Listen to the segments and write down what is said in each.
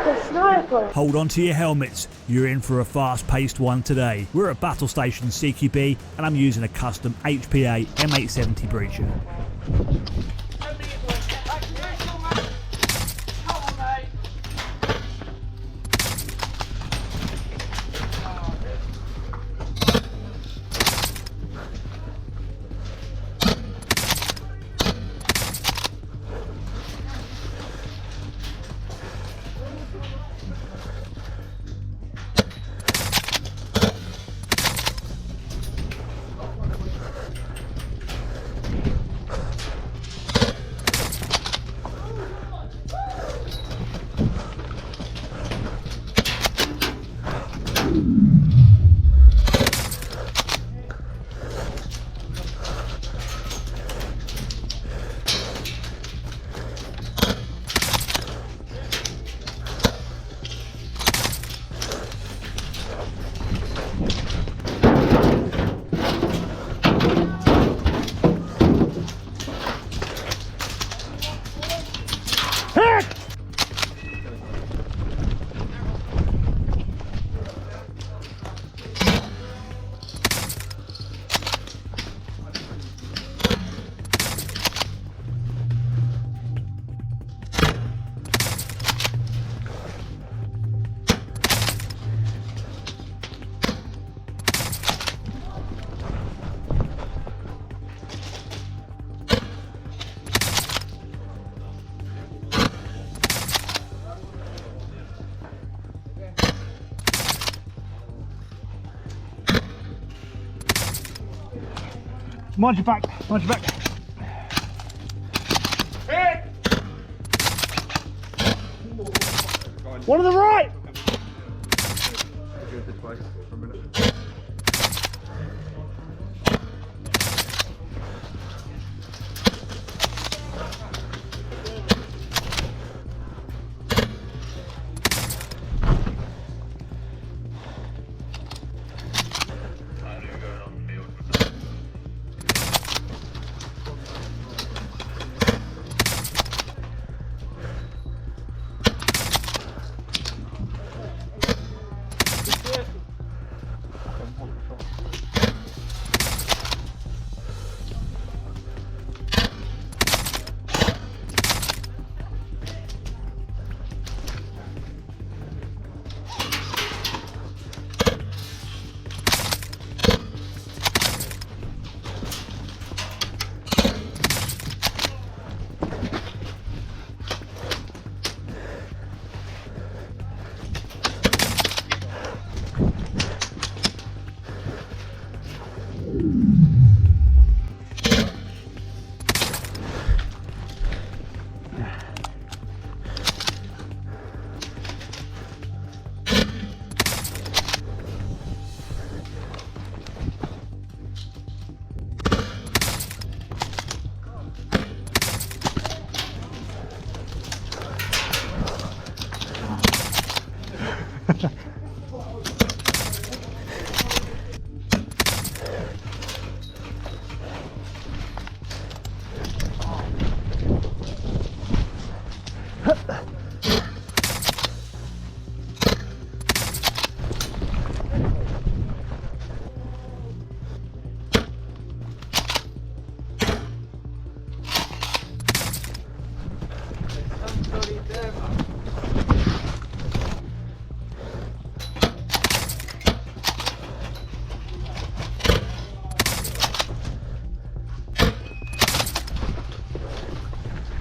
a sniper. Hold on to your helmets, you're in for a fast-paced one today. We're at BattleStation CQB and I'm using a custom HPA M870 breacher. Mind your back, mind your back. Hit! One on the right!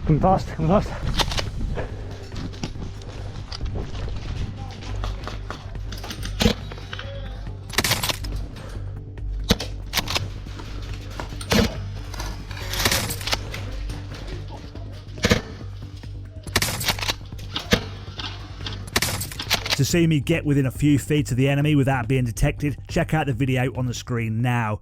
Come fast, come fast. To see me get within a few feet of the enemy without being detected, check out the video on the screen now.